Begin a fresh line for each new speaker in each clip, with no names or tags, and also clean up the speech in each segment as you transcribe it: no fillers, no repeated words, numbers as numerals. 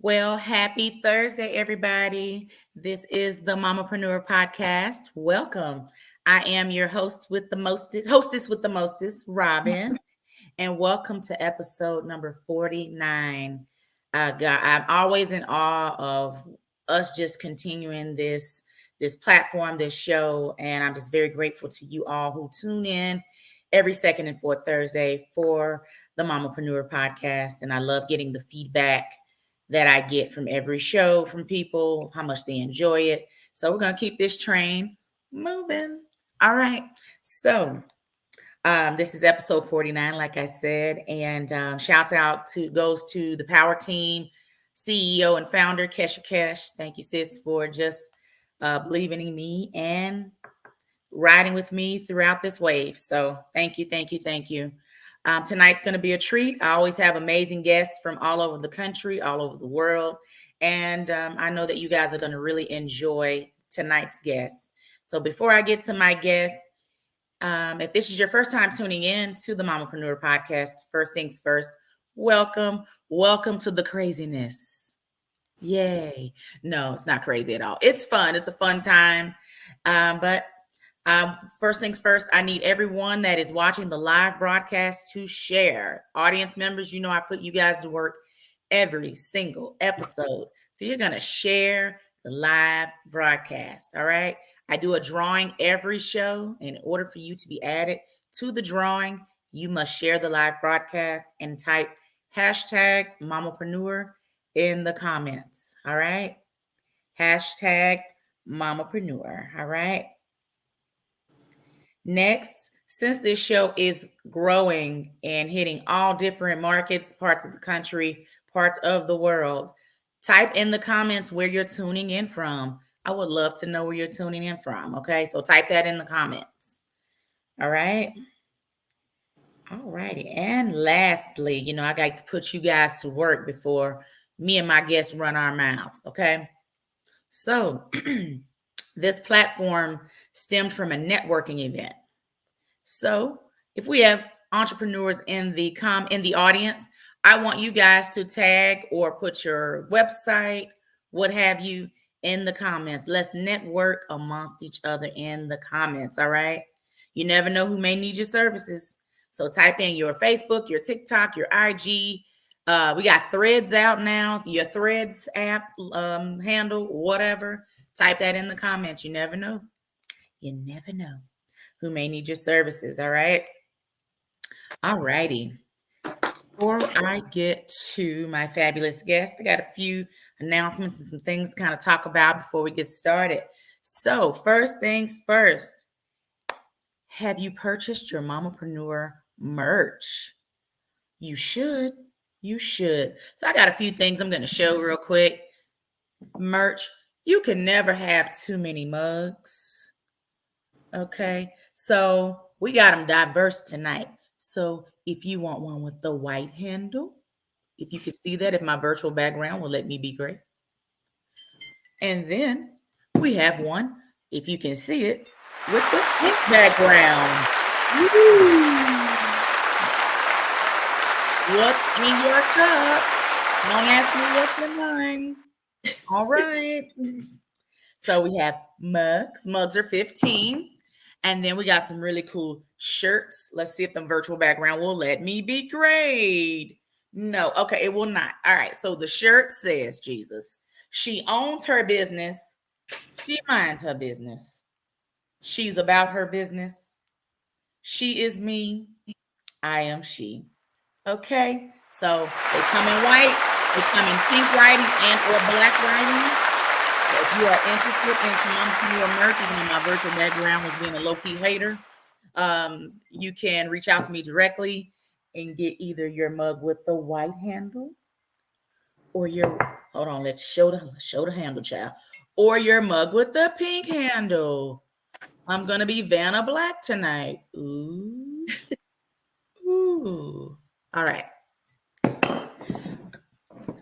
Well, happy Thursday, everybody. This is the Mamapreneur Podcast. Welcome. I am your hostess with the mostest, Robin, and welcome to episode number 49. God, I'm always in awe of us just continuing this platform, this show, and I'm just very grateful to you all who tune in every second and fourth Thursday for the Mamapreneur Podcast. And I love getting the feedback that I get from every show from people, how much they enjoy it. So we're going to keep this train moving. All right. So this is episode 49, like I said, and shouts out goes to the Power Team CEO and founder, Kesha Kesh. Thank you, sis, for just believing in me and riding with me throughout this wave. So thank you, thank you, thank you. Tonight's going to be a treat. I always have amazing guests from all over the country, all over the world. And I know that you guys are going to really enjoy tonight's guest. So before I get to my guest, if this is your first time tuning in to the Mamapreneur Podcast, first things first, welcome. Welcome to the craziness. Yay. No, it's not crazy at all. It's fun. It's a fun time. But first things first, I need everyone that is watching the live broadcast to share. Audience members, you know I put you guys to work every single episode. So you're going to share the live broadcast, all right? I do a drawing every show. In order for you to be added to the drawing, you must share the live broadcast and type hashtag Mamapreneur in the comments, all right? Hashtag Mamapreneur, all right? Next, since this show is growing and hitting all different markets, parts of the country, parts of the world, type in the comments where you're tuning in from. I would love to know where you're tuning in from. Okay, so type that in the comments. All right. All righty. And lastly, I got to put you guys to work before me and my guests run our mouths. Okay. So this platform stemmed from a networking event. So if we have entrepreneurs in the audience, I want you guys to tag or put your website, what have you, in the comments. Let's network amongst each other in the comments. All right. You never know who may need your services. So type in your Facebook, your TikTok, your IG. We got Threads out now, your Threads app handle, whatever. Type that in the comments. You never know. You never know who may need your services. All right. All righty. Before I get to my fabulous guest, I got a few announcements and some things to kind of talk about before we get started. So first things first, have you purchased your Mamapreneur merch? You should. You should. So I got a few things I'm going to show real quick. Merch. You can never have too many mugs. Okay. So we got them diverse tonight. So if you want one with the white handle, if you can see that, if my virtual background will let me be great. And then we have one, if you can see it, with the pink background. Woo! What's in your cup? Don't ask me what's in mine. All right. So we have mugs. Mugs are 15. And then we got some really cool shirts. Let's see if the virtual background will let me be great. No. Okay, it will not. All right. So the shirt says, Jesus, she owns her business. She minds her business. She's about her business. She is me. I am she. Okay. So they come in white. They come in pink writing and or black writing. If you are interested in some Mamapreneur merch, even though my virtual background was being a low-key hater, you can reach out to me directly and get either your mug with the white handle or hold on, let's show the handle, child, or your mug with the pink handle. I'm gonna be Vanna Black tonight. Ooh. Ooh. All right.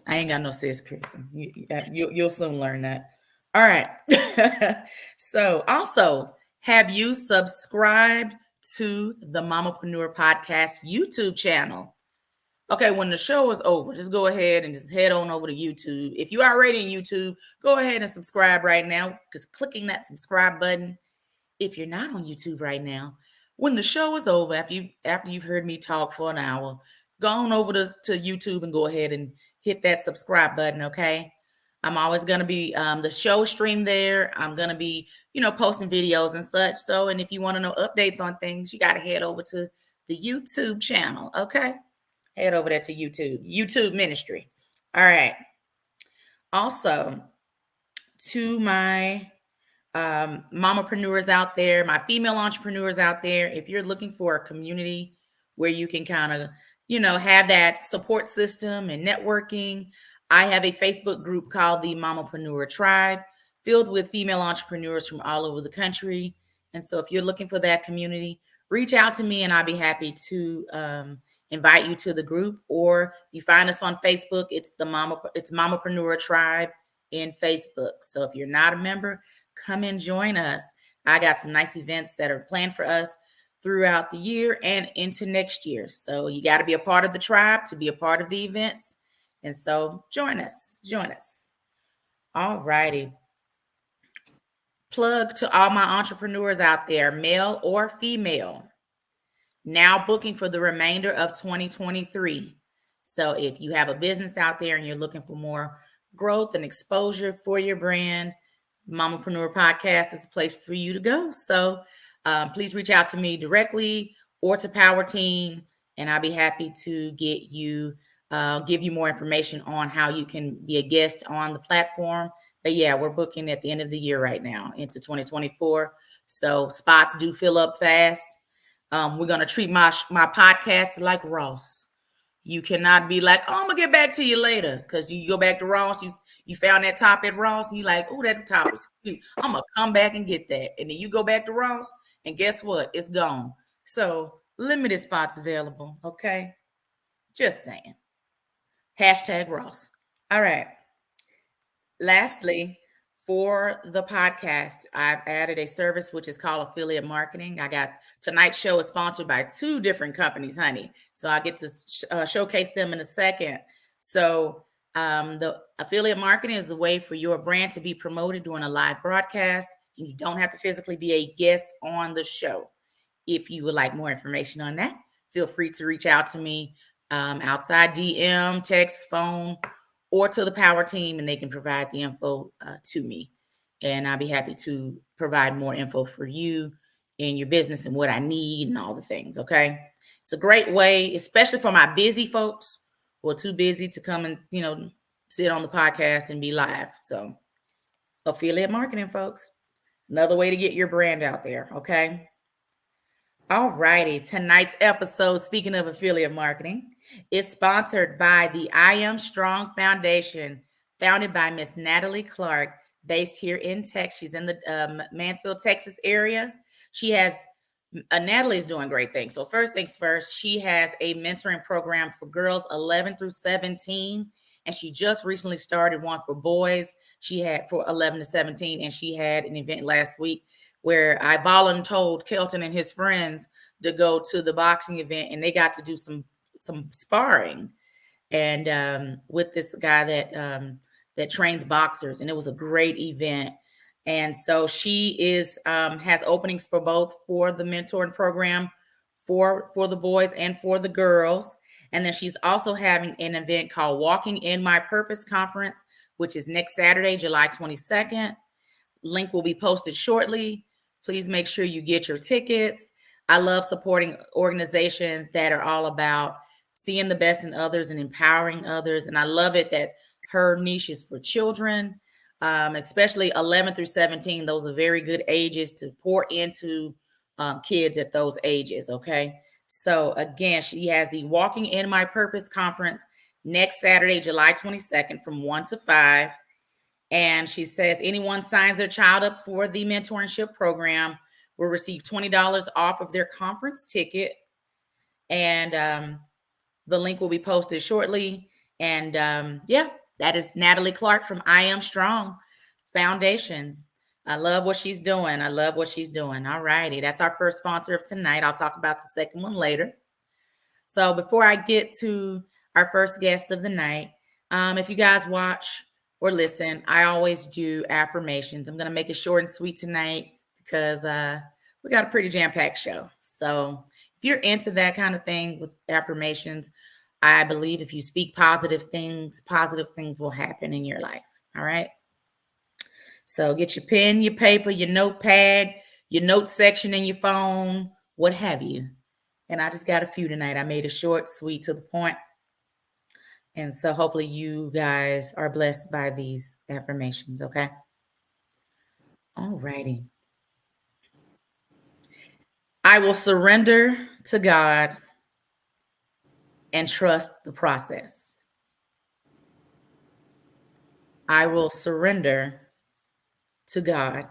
I ain't got no sis, Chris. You'll soon learn that. All right. So also, have you subscribed to the Mamapreneur Podcast YouTube channel? Okay, when the show is over, just go ahead and just head on over to YouTube. If you're already in YouTube, go ahead and subscribe right now, because clicking that subscribe button, if you're not on YouTube right now, when the show is over, after you've heard me talk for an hour, go on over to YouTube and go ahead and hit that subscribe button, okay? I'm always gonna be the show stream there. I'm gonna be, posting videos and such. So, and if you want to know updates on things, you gotta head over to the YouTube channel, okay? Head over there to YouTube Ministry. All right. Also, to my mamapreneurs out there, my female entrepreneurs out there, if you're looking for a community where you can kind of, have that support system and networking, I have a Facebook group called the Mamapreneur Tribe, filled with female entrepreneurs from all over the country. And so if you're looking for that community, reach out to me and I'll be happy to invite you to the group. Or you find us on Facebook, it's Mamapreneur Tribe in Facebook. So if you're not a member, come and join us. I got some nice events that are planned for us throughout the year and into next year. So you got to be a part of the tribe to be a part of the events. And so join us. All righty. Plug to all my entrepreneurs out there, male or female, now booking for the remainder of 2023. So if you have a business out there and you're looking for more growth and exposure for your brand, Mamapreneur Podcast is a place for you to go. So please reach out to me directly or to Power Team, and I'll be happy to give you more information on how you can be a guest on the platform. But yeah, we're booking at the end of the year right now into 2024. So spots do fill up fast. We're going to treat my podcast like Ross. You cannot be like, oh, I'm going to get back to you later, because you go back to Ross. You found that top at Ross and you're like, oh, that top is cute. I'm going to come back and get that. And then you go back to Ross and guess what? It's gone. So limited spots available. Okay. Just saying. Hashtag Ross. All right. Lastly, for the podcast, I've added a service which is called affiliate marketing. Tonight's show is sponsored by 2 different companies, honey. So I get to showcase them in a second. So the affiliate marketing is a way for your brand to be promoted during a live broadcast, and you don't have to physically be a guest on the show. If you would like more information on that, feel free to reach out to me outside DM, text, phone, or to the Power Team, and they can provide the info to me. And I'll be happy to provide more info for you and your business and what I need and all the things, okay? It's a great way, especially for my busy folks who are too busy to come and, sit on the podcast and be live. So affiliate marketing, folks. Another way to get your brand out there, okay? All righty. Tonight's episode, speaking of affiliate marketing, is sponsored by the I Am Strong Foundation, founded by Miss Natalie Clark, based here in Texas. She's in the Mansfield, Texas area. Natalie is doing great things. So first things first, she has a mentoring program for girls 11 through 17. And she just recently started one for boys. She had for 11 to 17. And she had an event last week where I volunteered Kelton and his friends to go to the boxing event, and they got to do some sparring, and with this guy that trains boxers, and it was a great event. And so she has openings for both, for the mentoring program for the boys and for the girls. And then she's also having an event called Walking in My Purpose Conference, which is next Saturday, July 22nd. Link will be posted shortly. Please make sure you get your tickets. I love supporting organizations that are all about seeing the best in others and empowering others. And I love it that her niche is for children, especially 11 through 17. Those are very good ages to pour into kids at those ages, okay? So again, she has the Walking in My Purpose Conference next Saturday, July 22nd from 1 to 5. And she says anyone signs their child up for the mentorship program will receive $20 off of their conference ticket. And the link will be posted shortly. And that is Natalie Clark from I Am Strong Foundation. I love what she's doing. All righty. That's our first sponsor of tonight. I'll talk about the second one later. So before I get to our first guest of the night. If you guys watch or listen, I always do affirmations. I'm going to make it short and sweet tonight because we got a pretty jam-packed show. So if you're into that kind of thing with affirmations, I believe if you speak positive things will happen in your life. All right. So get your pen, your paper, your notepad, your note section in your phone, what have you. And I just got a few tonight. I made it short, sweet, to the point. And so hopefully you guys are blessed by these affirmations, okay? All righty. I will surrender to God and trust the process. I will surrender to God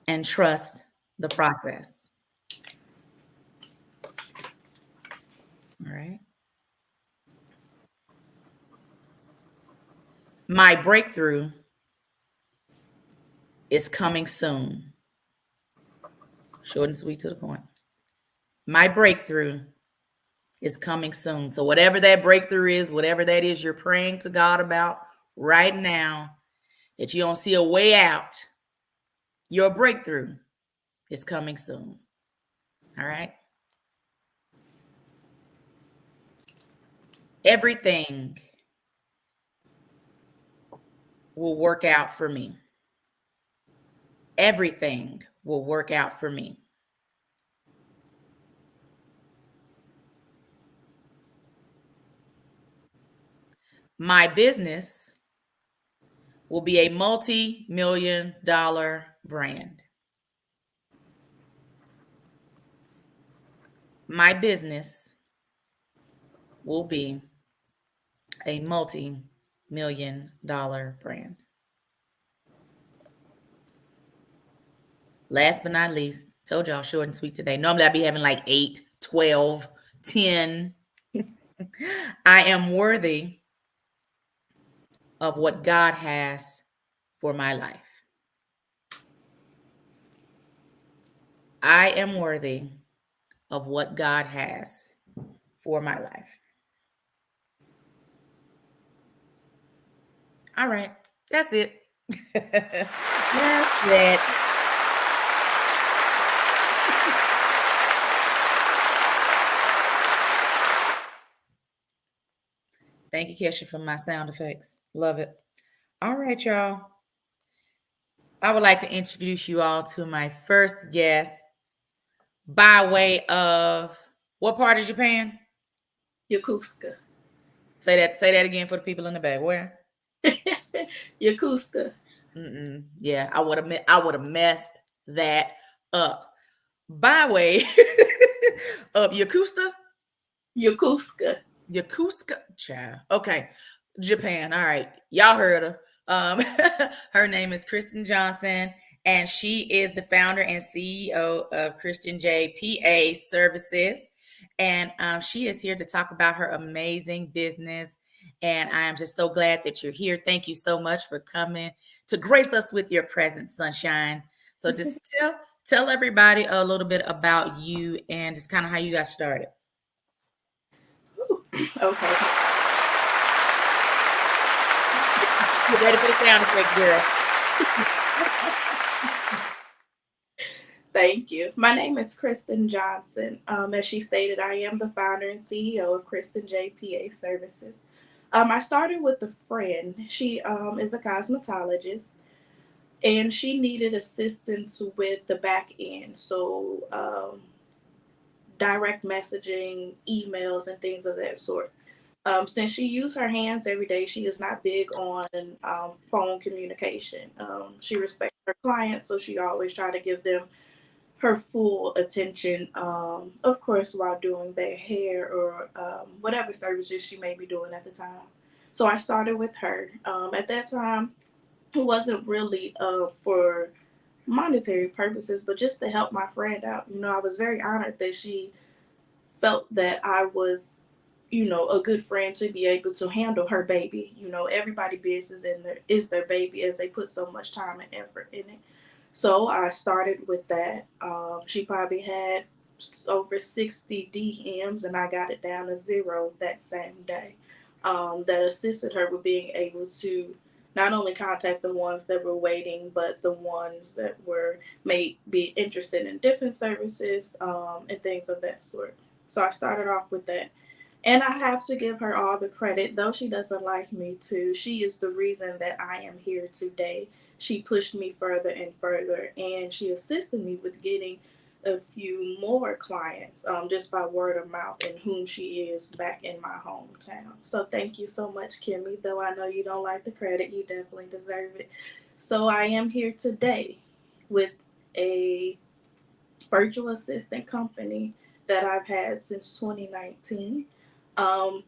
and trust the process. All right. My breakthrough is coming soon. Short and sweet to the point. My breakthrough is coming soon. So, whatever that breakthrough is, whatever that is you're praying to God about right now, that you don't see a way out, your breakthrough is coming soon. All right. Everything will work out for me. Everything will work out for me. My business will be a multi-million-dollar brand. My business will be a multi-million-dollar brand. Last but not least, told y'all short and sweet today. Normally I'd be having like 8, 12, 10. I am worthy of what God has for my life. I am worthy of what God has for my life. All right, that's it. That's it. Thank you, Kesha, for my sound effects. Love it. All right, y'all. I would like to introduce you all to my first guest by way of what part of Japan?
Yokosuka.
Say that again for the people in the back. Where?
Yokosuka.
Yeah, I would have messed that up. By way of Yokosuka. Yokosuka, child. Okay, Japan. All right, y'all heard her. Her name is Kristen Johnson, and she is the founder and CEO of Christian J PA Services. And she is here to talk about her amazing business. And I am just so glad that you're here. Thank you so much for coming to grace us with your presence, sunshine. So just tell everybody a little bit about you and just kind of how you got started.
Ooh, okay.
You ready for the sound effect, girl?
Thank you. My name is Kristen Johnson. As she stated, I am the founder and CEO of Kristen J PA Services. I started with a friend. She is a cosmetologist, and she needed assistance with the back end. So, direct messaging, emails, and things of that sort. Since she uses her hands every day, she is not big on phone communication. She respects her clients, so she always try to give them her full attention, of course, while doing their hair or whatever services she may be doing at the time. So I started with her. At that time, it wasn't really for monetary purposes, but just to help my friend out. I was very honored that she felt that I was, a good friend to be able to handle her baby. Everybody business is their baby, as they put so much time and effort in it. So I started with that. She probably had over 60 DMs, and I got it down to zero that same day. That assisted her with being able to not only contact the ones that were waiting, but the ones that were may be interested in different services, and things of that sort. So I started off with that. And I have to give her all the credit, though she doesn't like me to. She is the reason that I am here today. She pushed me further and further, and she assisted me with getting a few more clients, just by word of mouth, and whom she is back in my hometown. So thank you so much, Kimmy. Though I know you don't like the credit, you definitely deserve it. So I am here today with a virtual assistant company that I've had since 2019. Um,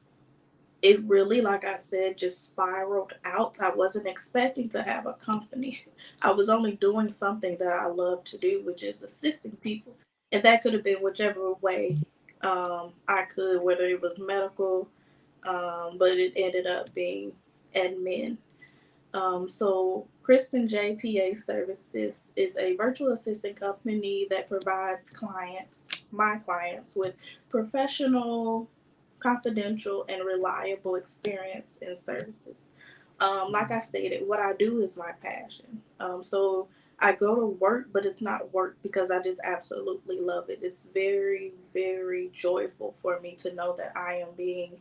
it really, like I said, just spiraled out. I wasn't expecting to have a company. I was only doing something that I love to do, which is assisting people. And that could have been whichever way I could, whether it was medical, but it ended up being admin. So Kristen JPA Services is a virtual assistant company that provides my clients, with professional, confidential, and reliable experience and services. Like I stated, what I do is my passion. So I go to work, but it's not work because I just absolutely love it. It's very, very joyful for me to know that I am being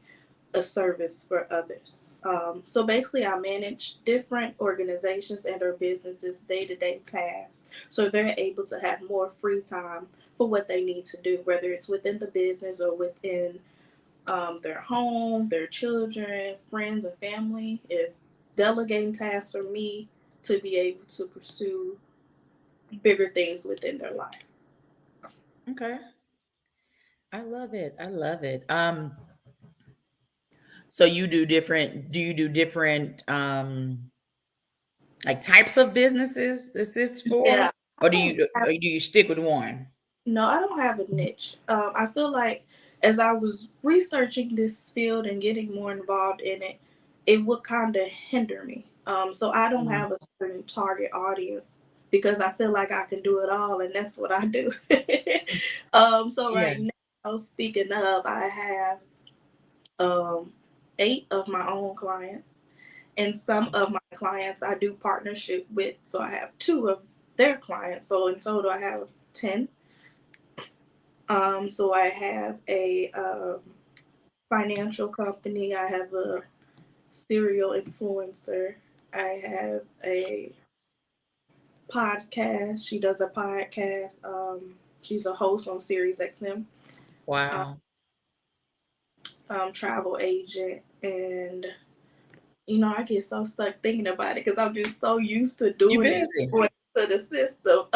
a service for others. So basically, I manage different organizations and or businesses' day-to-day tasks, so they're able to have more free time for what they need to do, whether it's within the business or within their home, their children, friends, and family. If delegating tasks for me to be able to pursue bigger things within their life.
Okay. I love it. I love it. So do you do different like types of businesses assist for,
Yeah, I
or do
don't
you
have
or do you stick with one?
No, I don't have a niche. I feel like as I was researching this field and getting more involved in it, it would kind of hinder me. So I don't
Mm.
have a certain target audience because I feel like I can do it all, and that's what I do. So
Yeah.
right now, speaking of, I have um, 8 of my own clients, and some of my clients I do partnership with. So I have 2 of their clients. So in total, I have 10. So I have a financial company. I have a serial influencer. I have a podcast. She does a podcast. She's a host on Sirius XM. Um,
Wow.
Travel agent, and I get so stuck thinking about it because I'm just so used to
You
doing it
busy.
going to the system.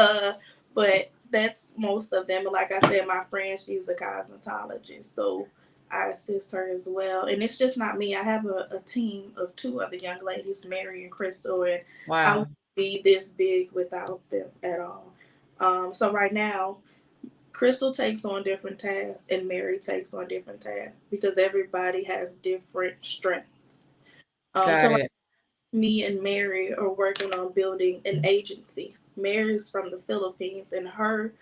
But that's most of them. And like I said, my friend, she's a cosmetologist, so I assist her as well. And it's just not me. I have a team of 2 other young ladies, Mary and Crystal, and I
Wow.
wouldn't be this big without them at all. So right now, Crystal takes on different tasks, and Mary takes on different tasks because everybody has different strengths.
Got
So
it.
me and Mary are working on building an agency. Mary's from the Philippines, and her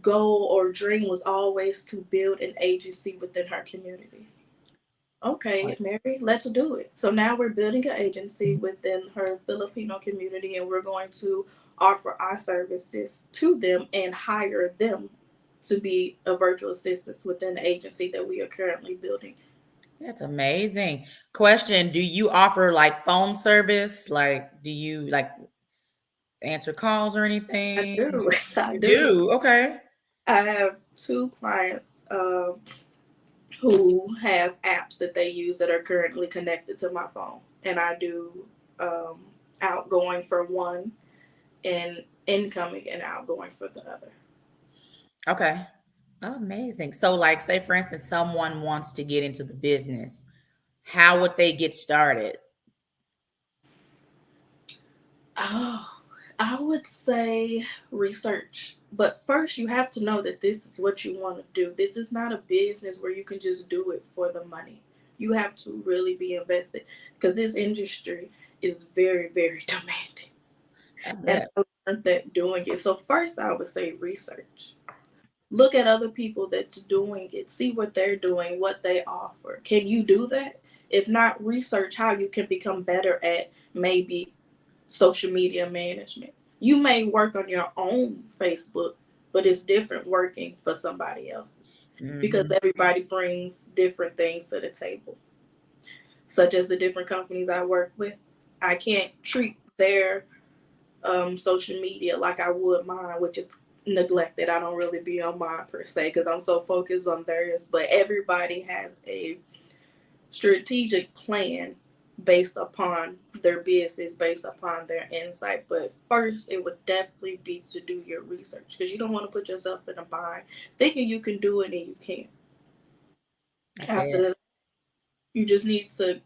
goal or dream was always to build an agency within her community. Okay, Mary, let's do it. So now we're building an agency within her Filipino community, and we're going to offer our services to them and hire them to be a virtual assistants within the agency that we are currently building.
That's amazing. Question, do you offer like phone service? Like, do you like answer calls or
I
anything?
do. I
You
do.
do. Okay.
I have 2 clients who have apps that they use that are currently connected to my phone. And I do um, outgoing for one and incoming and outgoing for the other.
Okay. Amazing. So, like, say for instance, someone wants to get into the business. How would they get started?
Oh, I would say research. But first, you have to know that this is what you want to do. This is not a business where you can just do it for the money. You have to really be invested because this industry is very, very demanding.
I
And
bet.
I learned that doing it. So, first, I would say research. Look at other people that's doing it. See what they're doing, what they offer. Can you do that? If not, research how you can become better at maybe social media management. You may work on your own Facebook, but it's different working for somebody else because
Mm-hmm.
everybody brings different things to the table, such as the different companies I work with. I can't treat their social media like I would mine, which is neglected. I don't really be on mine per se because I'm so focused on theirs. But everybody has a strategic plan based upon their business, based upon their insight. But first, it would definitely be to do your research because you don't want to put yourself in a bind thinking you can do it and you can't.
I bet.
After that, you just need to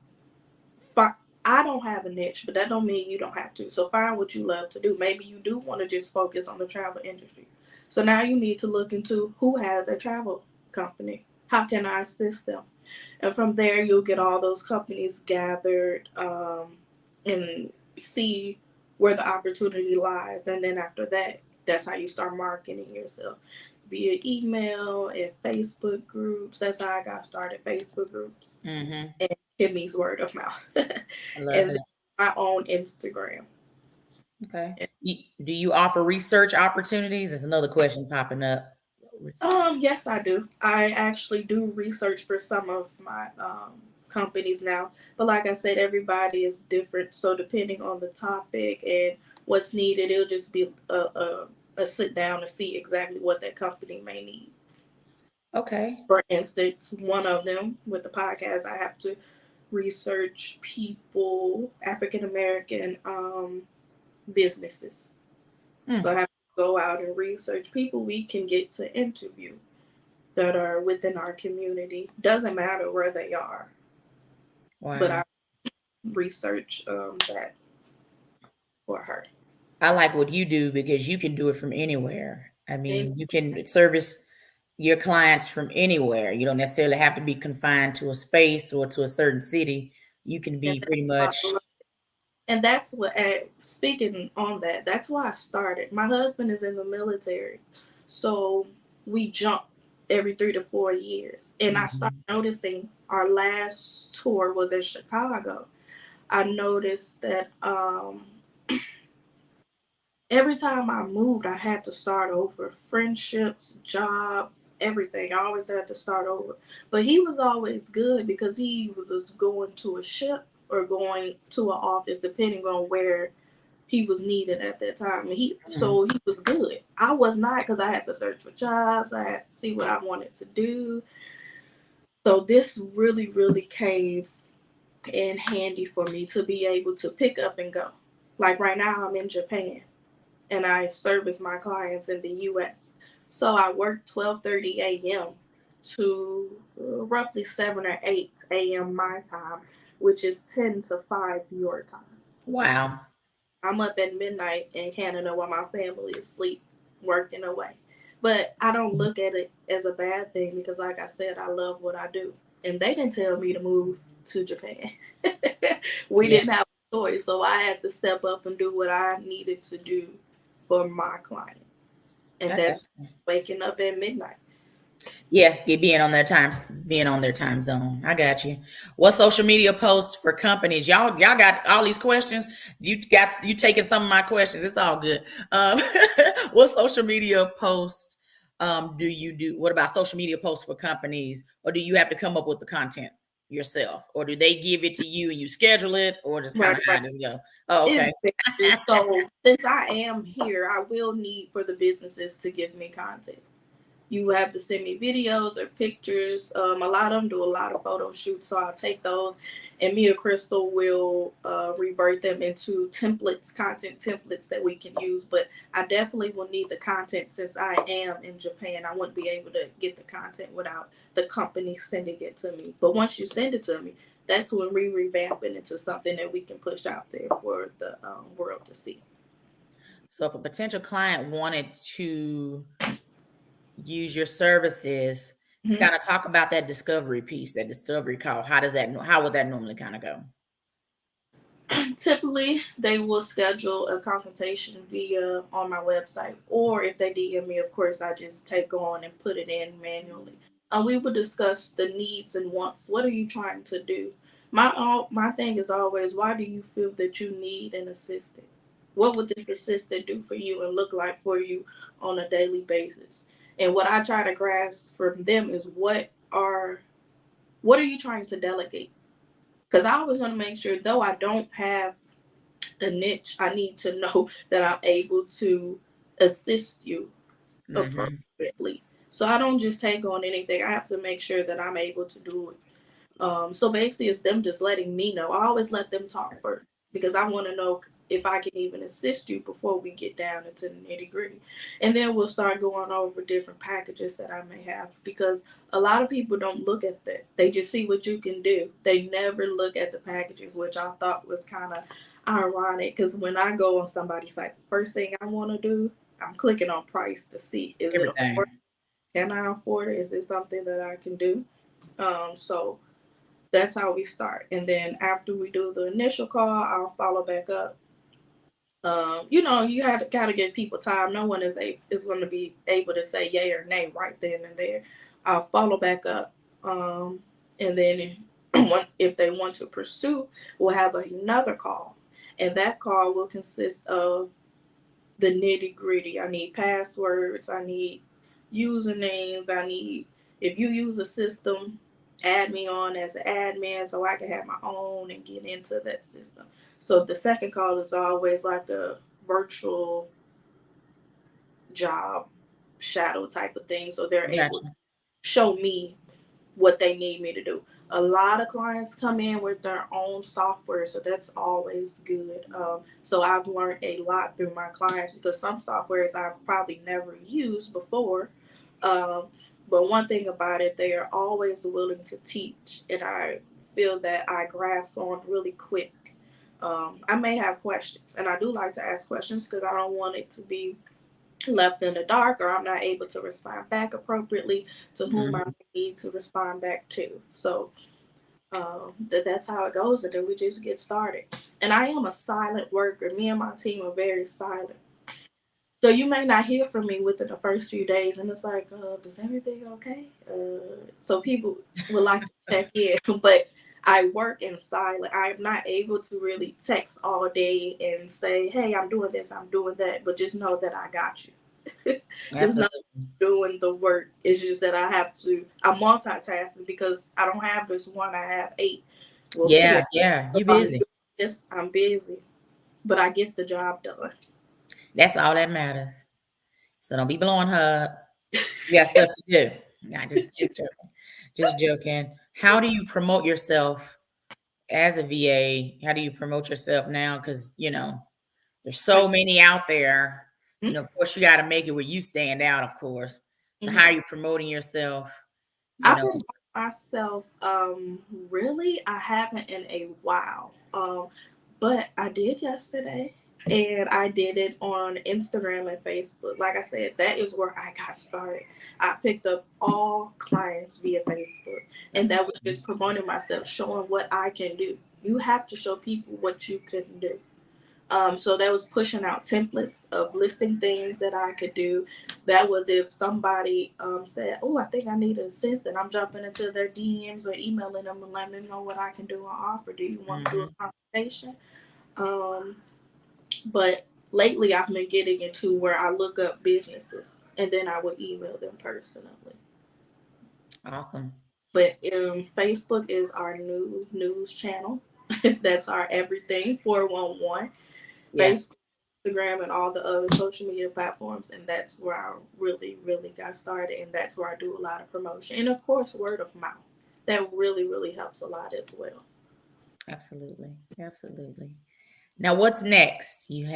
find. I don't have a niche, but that don't mean you don't have to. So find what you love to do. Maybe you do want to just focus on the travel industry. So now you need to look into who has a travel company. How can I assist them? And from there, you'll get all those companies gathered and see where the opportunity lies. And then after that, that's how you start marketing yourself via email and Facebook groups. That's how I got started, Facebook groups
Mm-hmm.
and Kimmy's word of mouth.
I love
And then
it.
my own Instagram.
Okay. Do you offer research opportunities? There's another question popping up.
Yes, I do. I actually do research for some of my companies now, but like I said, everybody is different. So depending on the topic and what's needed, it'll just be a sit down to see exactly what that company may need.
Okay.
For instance, one of them with the podcast, I have to research people, African American businesses. So I
Mm.
have to go out and research people we can get to interview that are within our community. Doesn't matter where they are, but
Wow.
I research that for her.
I like what you do because you can do it from anywhere. I
And
mean, you can service your clients from anywhere. You don't necessarily have to be confined to a space or to a certain city. You can
and
be
that's
pretty
why
much.
and that's what speaking on that. That's why I started. My husband is in the military, so we jump every 3 to 4 years, and I started
Mhm.
noticing our last tour was in Chicago. I noticed that every time I moved, I had to start over. Friendships, jobs, everything. I always had to start over. But he was always good because he was going to a ship or going to an office, depending on where he was needed at that time. And
Mhm.
he was good. I was not because I had to search for jobs. I had to see what I wanted to do. So this really, really came in handy for me to be able to pick up and go. Like right now, I'm in Japan and I service my clients in the US. So I work 12:30 a.m. to roughly 7 or 8 a.m. my time, which is 10 to 5 your time.
Wow.
I'm up at midnight in Canada while my family is asleep working away. But I don't look at it as a bad thing because, like I said, I love what I do. And they didn't tell me to move to Japan. We
Yeah.
didn't have a choice. So I had to step up and do what I needed to do for my clients. And
I got
that's
you.
waking up at midnight.
Yeah, being on their time zone. I got you. What social media posts for companies? Y'all got all these questions. You taking some of my questions. It's all good. What social media post do you do? What about social media posts for companies, or do you have to come up with the content yourself, or do they give it to you and you schedule it, or just kind
Right,
of
right.
how does it go? Oh,
It
okay.
varies. So since I am here, I will need for the businesses to give me content. You have to send me videos or pictures. A lot of them do a lot of photo shoots, so I'll take those, and me or Crystal will revert them into templates, content templates that we can use. But I definitely will need the content since I am in Japan. I wouldn't be able to get the content without the company sending it to me. But once you send it to me, that's when we revamp it into something that we can push out there for the world to see.
So if a potential client wanted to use your services,
Mm-hmm.
kind of talk about that discovery piece, that discovery call. How would that normally kind of go?
Typically, they will schedule a consultation via on my website, or if they DM me, of course, I just take on and put it in manually. We will discuss the needs and wants. What are you trying to do? My thing is always, why do you feel that you need an assistant? What would this assistant do for you and look like for you on a daily basis? And what I try to grasp from them is what are you trying to delegate? Because I always want to make sure, though I don't have a niche, I need to know that I'm able to assist you
Mm-hmm.
appropriately. So I don't just take on anything. I have to make sure that I'm able to do it. So basically, it's them just letting me know. I always let them talk first because I want to know if I can even assist you before we get down into the nitty gritty. And then we'll start going over different packages that I may have because a lot of people don't look at that. They just see what you can do. They never look at the packages, which I thought was kind of ironic because when I go on somebody's site, the first thing I want to do, I'm clicking on price to see is it affordable?
Everything.
Can I afford it? Is it something that I can do? So that's how we start. And then after we do the initial call, I'll follow back up. You have gotta give people time. No one is going to be able to say yay or nay right then and there. I'll follow back up, and then if they want to pursue, we'll have another call, and that call will consist of the nitty gritty. I need passwords. I need usernames. I need, if you use a system, add me on as an admin so I can have my own and get into that system. So the second call is always like a virtual job shadow type of thing. So they're able to
Gotcha.
show me what they need me to do. A lot of clients come in with their own software, so that's always good. So I've learned a lot through my clients because some softwares I've probably never used before. Um, but one thing about it, they are always willing to teach, and I feel that I grasp on really quick. I may have questions, and I do like to ask questions because I don't want it to be left in the dark or I'm not able to respond back appropriately to whom I
Mm-hmm.
need to respond back to. So that's how it goes. And then we just get started. And I am a silent worker. Me and my team are very silent. So you may not hear from me within the first few days. And it's like, is everything okay? So people would like to check in. But I work in silent. I'm not able to really text all day and say, hey, I'm doing this, I'm doing that. But just know that I got you. Just not
Absolutely.
doing the work. It's just that I'm multitasking because I don't have just one, I have 8. Well, 10.
Yeah, yeah.
If
You
I'm
busy.
doing this, I'm busy, but I get the job done.
That's all that matters. So don't be blowing her up. You got stuff to do. Nah, just joking. Just joking. How do you promote yourself as a VA? How do you promote yourself now? Because there's
I,
so many out there.
mm-hmm.
Of course, you got to make it where you stand out, of course. So how are you promoting yourself? You
I
know,
promote myself, really, I haven't in a while. But I did yesterday, and I did it on Instagram and Facebook. Like I said, that is where I got started. I picked up all clients via Facebook, and
that's
that was
amazing.
just promoting myself, showing what I can do. You have to show people what you can do. So that was pushing out templates of listing things that I could do. That was if somebody said, "Oh, I think I need an assistant." I'm jumping into their DMs or emailing them and letting them know what I can do and offer. Do you want to do a
Hmm.
consultation? Um, but lately, I've been getting into where I look up businesses and then I would email them personally.
Awesome.
But Facebook is our new news channel. That's our everything. 411.
Yeah,
Facebook, Instagram, and all the other social media platforms, and that's where I really, really got started, and that's where I do a lot of promotion, and of course, word of mouth. That really, really helps a lot as well.
absolutely. Absolutely. Now, what's next? You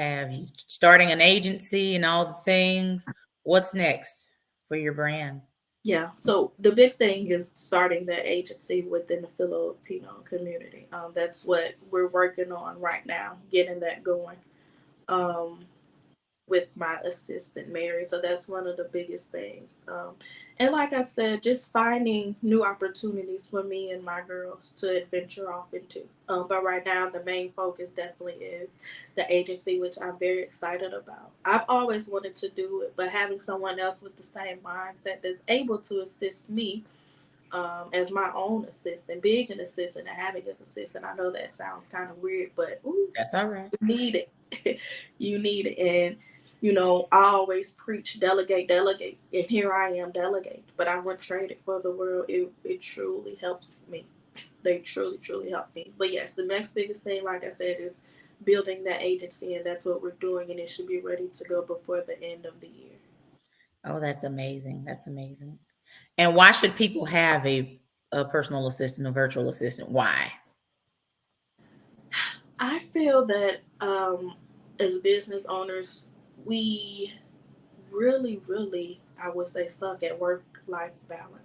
starting an agency and all the things. What's next for your brand?
Yeah, so the big thing is starting the agency within the Filipino community. That's what we're working on right now, getting that going. Um, with my assistant Mary. So that's one of the biggest things. And like I said, just finding new opportunities for me and my girls to adventure off into. But right now, the main focus definitely is the agency, which I'm very excited about. I've always wanted to do it, but having someone else with the same mindset that's able to assist me as my own assistant, being an assistant and having an assistant. I know that sounds kind of weird, but ooh,
That's all right.
you need it. You need it. And, I always preach delegate, delegate. And here I am, delegate. But I wouldn't trade it for the world. It truly helps me. They truly, truly help me. But yes, the next biggest thing, like I said, is building that agency. And that's what we're doing. And it should be ready to go before the end of the year.
Oh, that's amazing. That's amazing. And why should people have a personal assistant, a virtual assistant? Why?
I feel that as business owners, we really, really, I would say, suck at work life balance.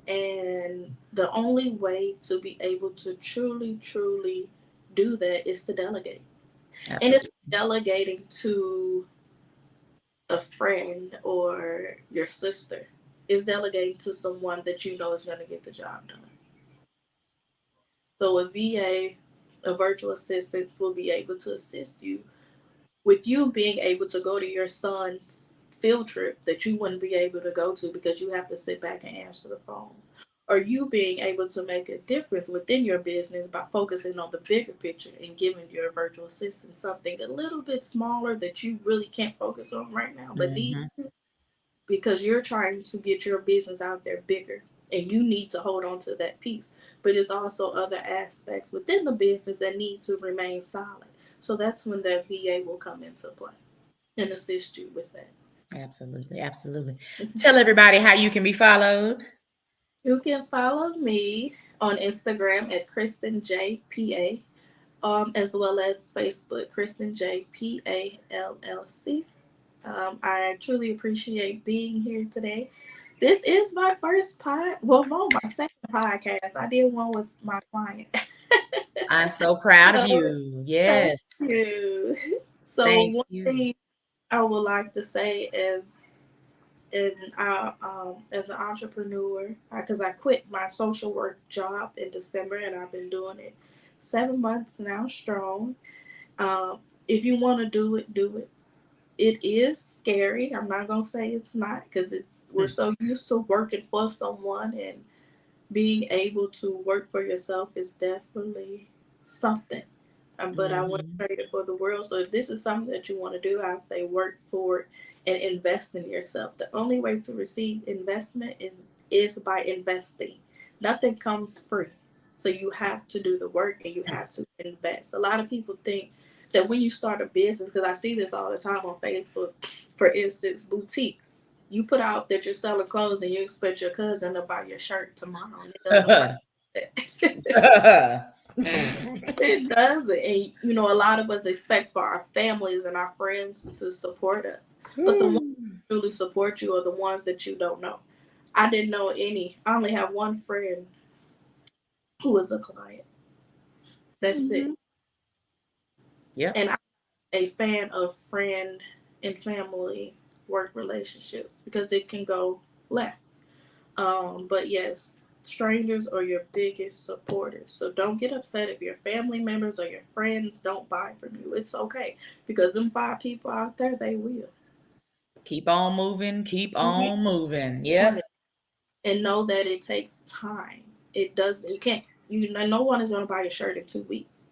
And the only way to be able to truly, truly do that is to delegate. And it's
Absolutely.
delegating to a friend or your sister. It's delegating to someone that you know is going to get the job done. So a VA, a virtual assistant, will be able to assist you with you being able to go to your son's field trip that you wouldn't be able to go to because you have to sit back and answer the phone. Or you being able to make a difference within your business by focusing on the bigger picture and giving your virtual assistant something a little bit smaller that you really can't focus on right now, but need
Mm-hmm.
to, because you're trying to get your business out there bigger and you need to hold on to that piece. But it's also other aspects within the business that need to remain solid. So that's when that VA will come into play and assist you with that.
Absolutely. Absolutely. Tell everybody how you can be followed.
You can follow me on Instagram at Kristen J P A, as well as Facebook Kristen J PALLC. I truly appreciate being here today. This is my first well, no, my second podcast. I did one with my client.
I'm so proud of
So,
you.
thank
Yes.
you. So,
Thank
one
you.
thing I would like to say is, as an entrepreneur, because I quit my social work job in December and I've been doing it 7 months now strong. Um, if you want to do it, do it. It is scary. I'm not gonna say it's not, because we're
Hmm.
so used to working for someone, and being able to work for yourself is definitely something. But I wouldn't
Mm-hmm.
trade it for the world. So if this is something that you want to do, I'd say work for it and invest in yourself. The only way to receive investment is by investing. Nothing comes free. So you have to do the work and you have to invest. A lot of people think that when you start a business, because I see this all the time on Facebook, for instance, boutiques. You put out that you're selling clothes and you expect your cousin to buy your shirt tomorrow, and it doesn't work like that. It doesn't. And a lot of us expect for our families and our friends to support us. But the ones that truly support you are the ones that you don't know. I didn't know any. I only have one friend who is a client. That's it.
Mhm. Yep.
And I'm a fan of friend and family work relationships because it can go left. But yes, strangers are your biggest supporters. So don't get upset if your family members or your friends don't buy from you. It's okay, because them 5 people out there, they will.
Keep on moving. Keep
Keep
on moving.
on
Yep.
it. And know that it takes time. It does. You can't. No one is going to buy a shirt in 2 weeks.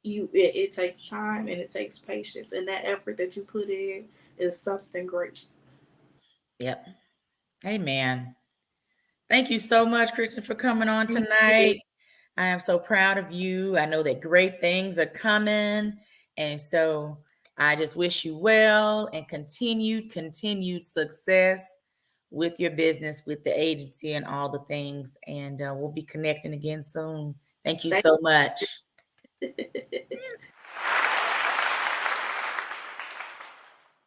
It takes time and it takes patience, and that effort that you put in is something great.
Yep. Amen. Thank you so much, Christian, for coming on
You too.
tonight. I am so proud of you. I know that great things are coming. And so I just wish you well and continued success with your business, with the agency, and all the things. And we'll be connecting again soon. Thank you
Thank
so much.
you.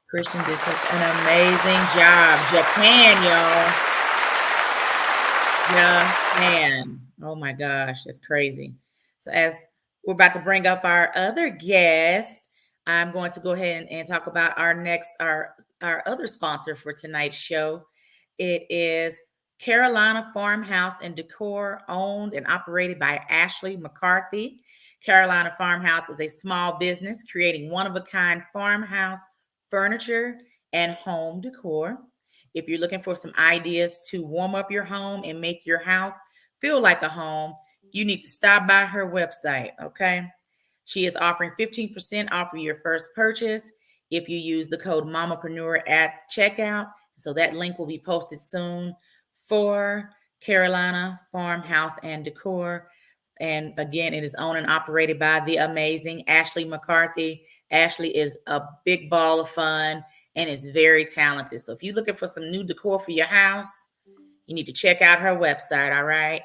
Christian did such an amazing job. Japan, y'all. Japan. Oh my gosh, it's crazy. So as we're about to bring up our other guest, I'm going to go ahead and talk about our other sponsor for tonight's show. It is Carolina Farmhouse and Decor, owned and operated by Ashley McCarthy. Carolina Farmhouse is a small business creating one-of-a-kind farmhouse furniture and home decor. If you're looking for some ideas to warm up your home and make your house feel like a home, you need to stop by her website, okay? She is offering 15% off of your first purchase if you use the code Mamapreneur at checkout. So that link will be posted soon for Carolina Farmhouse and Decor. And again, it is owned and operated by the amazing Ashley McCarthy. Ashley is a big ball of fun and is very talented. So if you're looking for some new decor for your house, you need to check out her website, all right?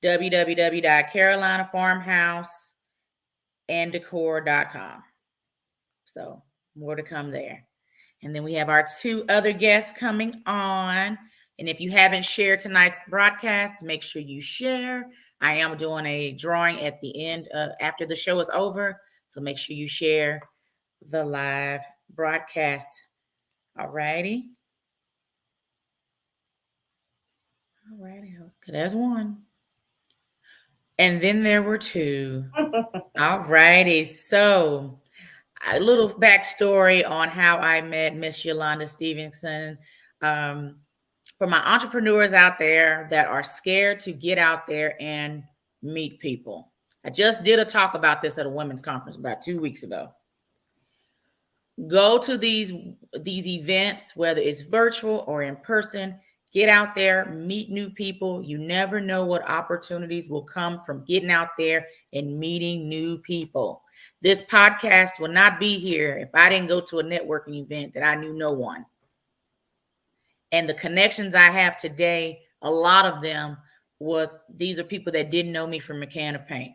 www.carolinafarmhouseanddecor.com. So more to come there. And then we have our two other guests coming on. And if you haven't shared tonight's broadcast, make sure you share. I am doing a drawing at the end after the show is over. So make sure you share the live broadcast. All righty. All righty. Okay, there's one. And then there were two. All righty. So a little backstory on how I met Miss Yolanda Stevenson. For my entrepreneurs out there that are scared to get out there and meet people. I just did a talk about this at a women's conference about 2 weeks ago. Go to these events, whether it's virtual or in person. Get out there, meet new people. You never know what opportunities will come from getting out there and meeting new people. This podcast will not be here if I didn't go to a networking event that I knew no one. And the connections I have today, a lot of them these are people that didn't know me from a can of paint.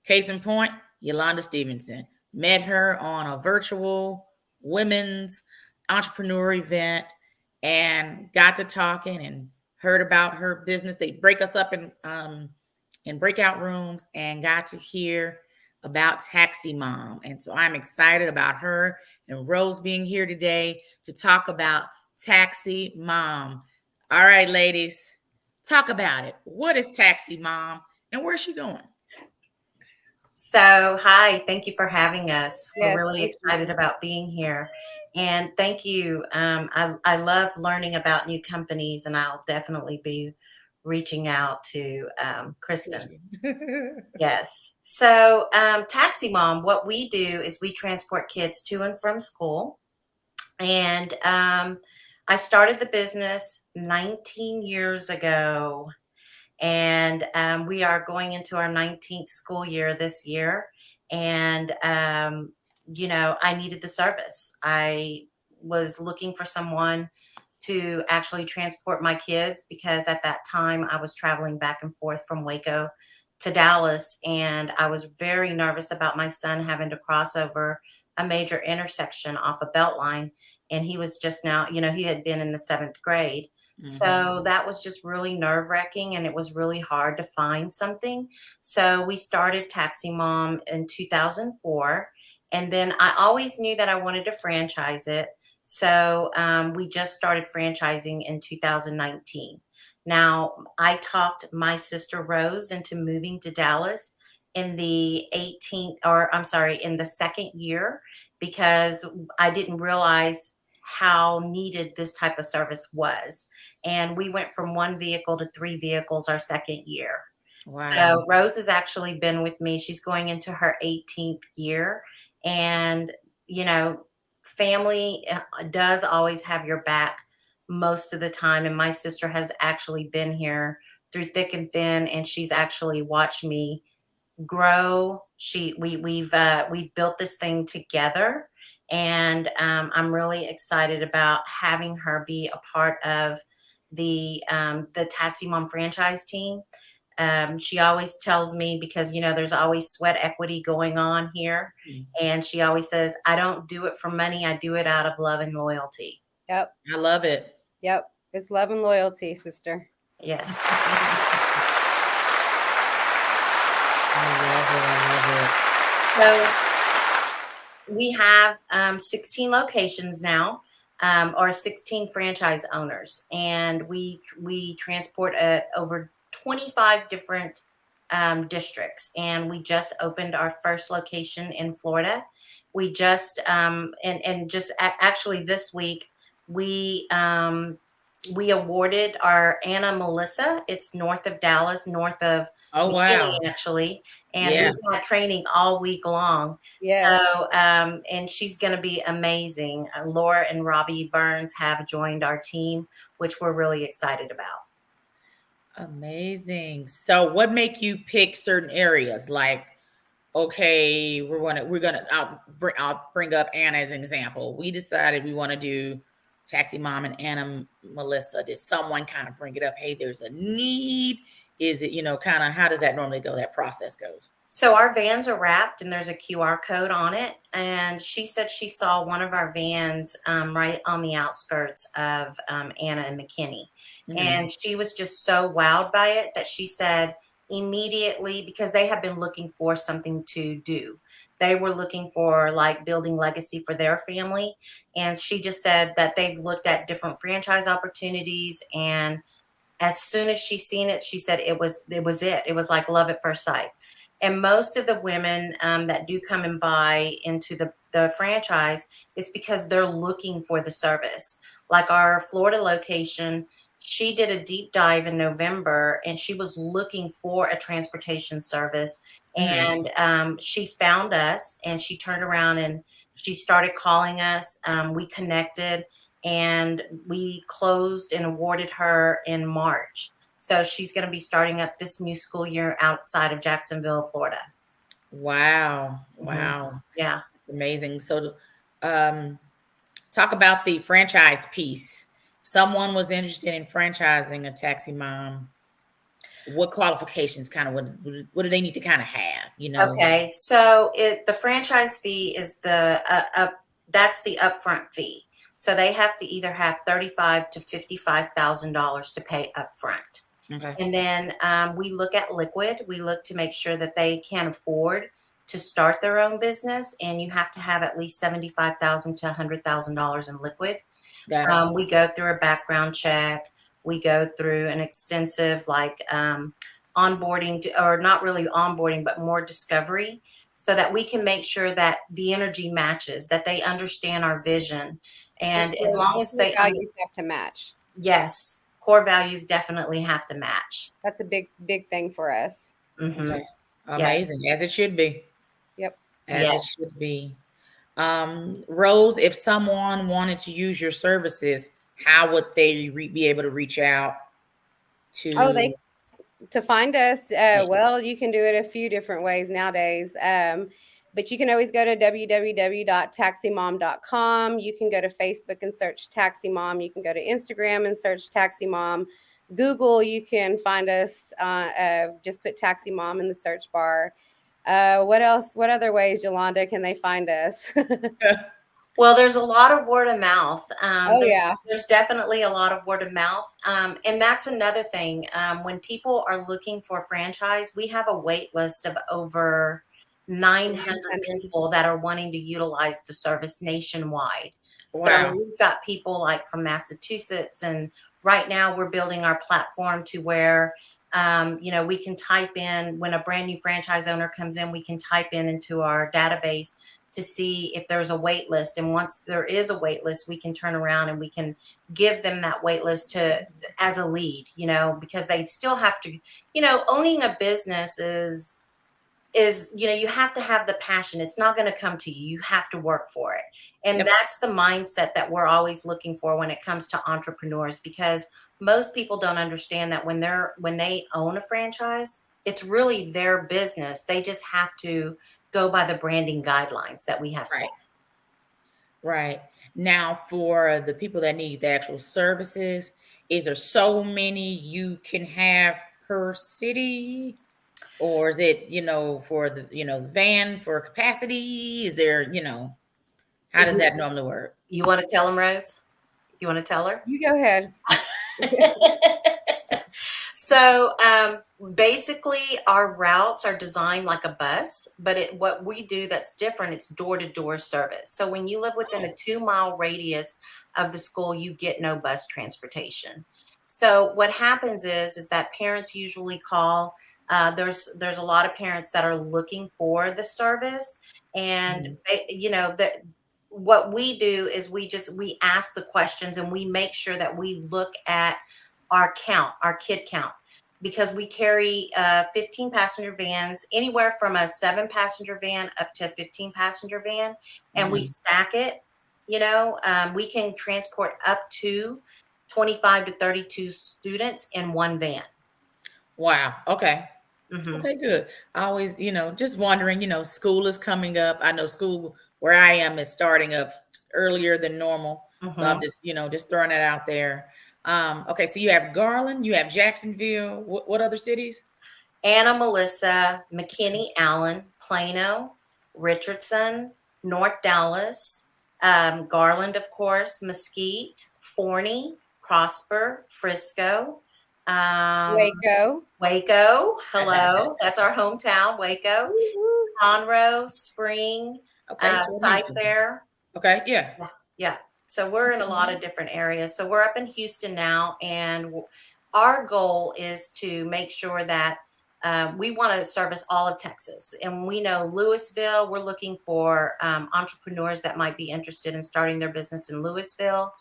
Case in point, Yolanda Stevenson. Met her on a virtual women's entrepreneur event and got to talking and heard about her business. They break us up in breakout rooms and got to hear about Taxi Mom. And so I'm excited about her and Rose being here today to talk about Taxi Mom. All right, ladies, talk about it. What is Taxi Mom and where's she going?
So, hi, thank you for having us.
Yes,
We're really excited about being here. And thank you. I love learning about new companies, and I'll definitely be reaching out to Kristen. Yes. So, Taxi Mom, what we do is we transport kids to and from school. And I started the business 19 years ago. And we are going into our 19th school year this year. And, I needed the service. I was looking for someone to actually transport my kids because at that time I was traveling back and forth from Waco to Dallas. And I was very nervous about my son having to cross over a major intersection off a Beltline. And he was just now, he had been in the 7th grade. So that was just really nerve wracking and it was really hard to find something. So we started Taxi Mom in 2004. And then I always knew that I wanted to franchise it. So we just started franchising in 2019. Now, I talked my sister Rose into moving to Dallas in the in the second year because I didn't realize how needed this type of service was. And we went from 1 vehicle to 3 vehicles our second year. Wow. So Rose has actually been with me. She's going into her 18th year. And, family does always have your back most of the time. And my sister has actually been here through thick and thin. And she's actually watched me grow. We've built this thing together. And I'm really excited about having her be a part of the Taxi Mom franchise team. She always tells me because, there's always sweat equity going on here. And she always says, I don't do it for money. I do it out of love and loyalty.
Yep.
I love it.
Yep. It's love and loyalty, sister.
Yes.
I love it.
So we have 16 locations now, or 16 franchise owners, and we transport at over 25 different districts. And we just opened our first location in Florida. We just and just actually this week we we awarded our Anna Melissa. It's north of Dallas, north of
Oh,
McKinney,
wow.
actually. And
Yeah.
we've had training all week long.
Yes.
So, and she's going to be amazing. Laura and Robbie Burns have joined our team, which we're really excited about.
Amazing. So what make you pick certain areas? Like, okay, I'll bring up Anna as an example. We decided we want to do Taxi Mom and Anna Melissa. Did someone kind of bring it up? Hey, there's a need. Is it, kind of, how does that normally go? That process goes.
So our vans are wrapped and there's a QR code on it. And she said she saw one of our vans right on the outskirts of Anna and McKinney.
Mhm.
And she was just so wowed by it that she said immediately, because they have been looking for something to do. They were looking for like building legacy for their family. And she just said that they've looked at different franchise opportunities, and as soon as she seen it, she said it was it. It was like love at first sight. And most of the women that do come and buy into the franchise, it's because they're looking for the service. Like our Florida location, she did a deep dive in November and she was looking for a transportation service.
Mhm.
And she found us and she turned around and she started calling us. We connected and we closed and awarded her in March. So she's going to be starting up this new school year outside of Jacksonville, Florida.
Wow.
Mhm.
Wow.
Yeah.
Amazing. So, talk about the franchise piece. Someone was interested in franchising a Taxi Mom. What qualifications kind of what do they need to kind of have?
Okay. So the franchise fee is that's the upfront fee. So they have to either have $35,000 to $55,000 to pay upfront.
Okay.
And then we look at liquid. We look to make sure that they can afford to start their own business, and you have to have at least $75,000 to $100,000 in liquid.
Got it.
We go through a background check. We go through an extensive onboarding, or not really onboarding, but more discovery, so that we can make sure that the energy matches, that they understand our vision. And as long as
The
they,
values have to match.
yes, core values definitely have to match.
That's a big thing for us.
Mm-hmm.
Okay.
Yes.
Amazing. As it should be.
Yep.
As
Yes.
it should be. Rose, if someone wanted to use your services, how would they be able to reach out to?
Oh, to find us, well, you can do it a few different ways nowadays. But you can always go to www.taximom.com. You can go to Facebook and search Taxi Mom. You can go to Instagram and search Taxi Mom. Google, you can find us, just put Taxi Mom in the search bar. What else? What other ways, Yolanda, can they find us?
Well, there's a lot of word of mouth.
Yeah.
There's definitely a lot of word of mouth. And that's another thing. When people are looking for a franchise, we have a wait list of over 900 people that are wanting to utilize the service nationwide.
Wow.
So we've got people like from Massachusetts, and right now we're building our platform to where we can type in, when a brand new franchise owner comes in, we can type into our database to see if there's a wait list. And once there is a wait list, we can turn around and we can give them that wait list as a lead, because they still have to, owning a business is, you have to have the passion. It's not going to come to you. You have to work for it. And
Yep.
that's the mindset that we're always looking for when it comes to entrepreneurs, because most people don't understand that when they own a franchise, it's really their business. They just have to go by the branding guidelines that we have set.
Right. Now, for the people that need the actual services, is there so many you can have per city? Or is it, for the, van for capacity? Is there, how does that normally work?
You want to tell them, Rose? You want to tell her?
You go ahead.
So basically, our routes are designed like a bus, but what we do that's different, it's door-to-door service. So when you live within a 2-mile radius of the school, you get no bus transportation. So what happens is that parents usually call. There's a lot of parents that are looking for the service, and that what we do is we ask the questions and we make sure that we look at our kid count, because we carry 15 passenger vans, anywhere from a 7-passenger van up to a 15-passenger van, and we stack it. We can transport up to 25 to 32 students in one van.
Wow. Okay. Okay, good. I always, just wondering, school is coming up. I know school where I am is starting up earlier than normal. So I'm just, just throwing that out there. Okay, so you have Garland, you have Jacksonville. What other cities?
Anna, Melissa, McKinney, Allen, Plano, Richardson, North Dallas, Garland, of course, Mesquite, Forney, Prosper, Frisco, Waco. Hello, that's our hometown, Waco. Conroe, Spring, Cyfair.
Okay, yeah.
Yeah. So we're in a lot of different areas. So we're up in Houston now, and our goal is to make sure that we want to service all of Texas. And we know Louisville, we're looking for entrepreneurs that might be interested in starting their business in Louisville,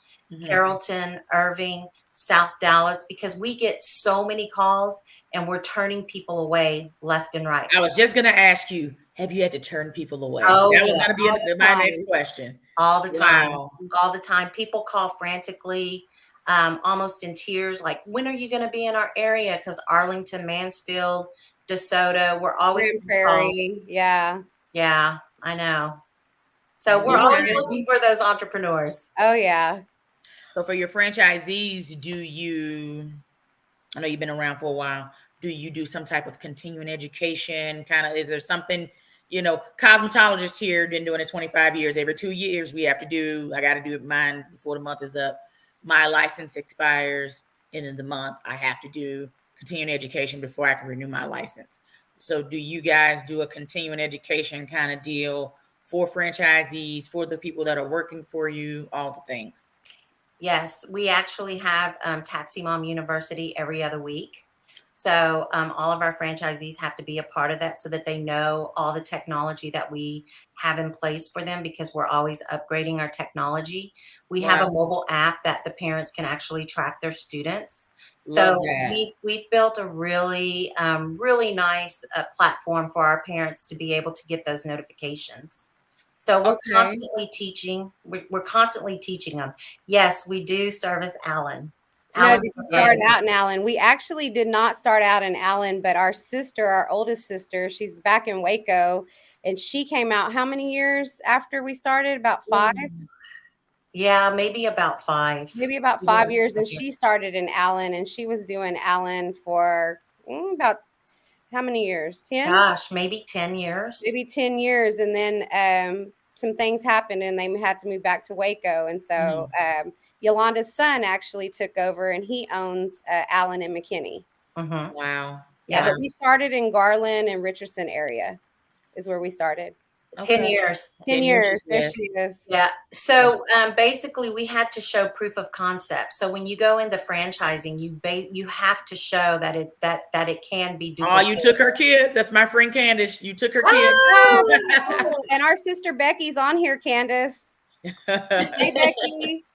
Carrollton, Irving, South Dallas, because we get so many calls and we're turning people away left and right.
I was just going to ask you, have you had to turn people away?
Oh,
that was going to be my next question.
All the time. Wow. All the time. People call frantically, almost in tears, like, when are you going to be in our area? Because Arlington, Mansfield, DeSoto, we're always
Prairie. Yeah.
Yeah, I know. So we're always looking for those entrepreneurs.
Oh, yeah.
So for your franchisees, I know you've been around for a while, do you do some type of continuing education? Is there something, cosmetologists here been doing it 25 years. Every 2 years I got to do mine before the month is up. My license expires end of the month. I have to do continuing education before I can renew my license. So do you guys do a continuing education kind of deal for franchisees, for the people that are working for you, all the things?
Yes, we actually have Taxi Mom University every other week. So all of our franchisees have to be a part of that so that they know all the technology that we have in place for them, because we're always upgrading our technology. We have a mobile app that the parents can actually track their students. So we've built a really, really nice platform for our parents to be able to get those notifications. So we're constantly teaching. We're constantly teaching them. Yes, we do service Allen.
No, did you start out in Allen? We actually did not start out in Allen, but our oldest sister, she's back in Waco, and she came out how many years after we started? About 5?
Yeah, maybe about 5.
Maybe about 5 years. And she started in Allen, and she was doing Allen for about how many years? 10?
Gosh, maybe 10 years.
Maybe 10 years. And then some things happened and they had to move back to Waco. And so Yolanda's son actually took over, and he owns Allen and McKinney.
Wow.
Yeah, but we started in Garland and Richardson area is where we started.
10 years.
10 years. There she is.
Yeah. So basically, we had to show proof of concept. So when you go into franchising, you have to show that it can be duplicated.
Oh, you took her kids. That's my friend Candace. You took her kids.
Oh, and our sister Becky's on here, Candace. Hey, Becky.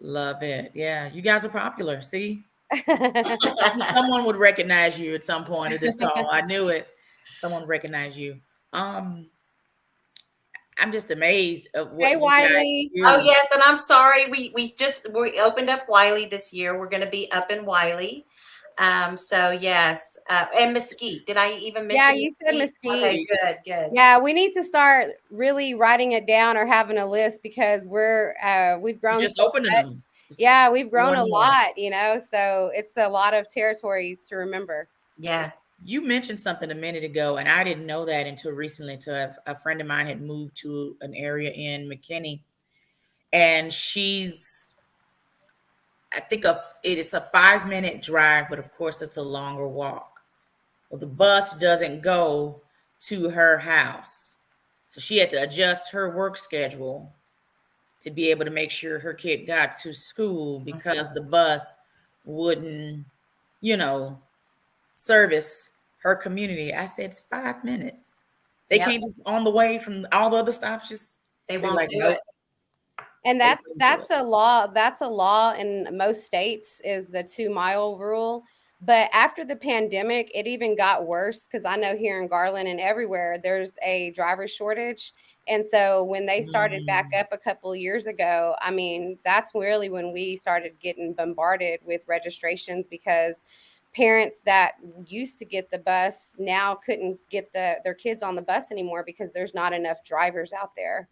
Love it. Yeah, you guys are popular. See, someone would recognize you at some point of this call. I knew it. Someone would recognize you. I'm just amazed at what.
Hey, Wiley.
Oh yes, and I'm sorry. We opened up Wiley this year. We're going to be up in Wiley. So yes, and Mesquite. Did I even mention?
Yeah, you said Mesquite.
Okay, good.
Yeah, we need to start really writing it down or having a list, because we've grown.
Just opening them.
Yeah, we've grown a lot, so it's a lot of territories to remember.
Yes.
You mentioned something a minute ago, and I didn't know that until recently. A friend of mine had moved to an area in McKinney, and she's I think it is a 5-minute drive, but of course it's a longer walk. Well, the bus doesn't go to her house. So she had to adjust her work schedule to be able to make sure her kid got to school because the bus wouldn't, you know, service her community. I said it's 5 minutes. They
Yep.
can't just on the way from all the other stops just
They
be
won't
like,
do
nope.
it.
And
They
that's
couldn't do
that's a law. That's a law in most states is the 2 mile rule. But after the pandemic, it even got worse because I know here in Garland and everywhere there's a driver shortage. And so when they started back
Mm.
up a couple of years ago, I mean, that's really when we started getting bombarded with registrations because parents that used to get the bus now couldn't get their kids on the bus anymore because there's not enough drivers out there.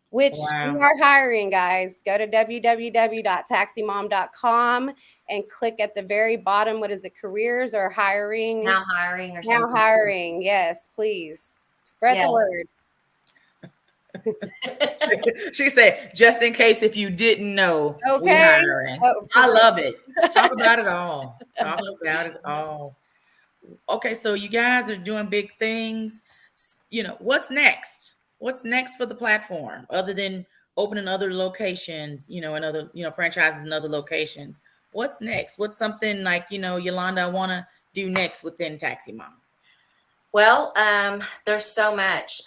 Which we
Wow.
are hiring, guys. Go to www.taximom.com and click at the very bottom. What is it? Careers or hiring?
Now hiring or
Now
something.
hiring. Yes, please. Spread the
Yes.
word.
She said, just in case if you didn't know, we
Okay.
hiring.
Oh,
I love it. Talk about it all. Talk about it all. Okay, so you guys are doing big things. You know, what's next? What's next for the platform other than opening other locations, you know, and other, you know, franchises in other locations? What's next? What's something like, you know, Yolanda, I want to do next within Taxi Mom?
Well, there's so much.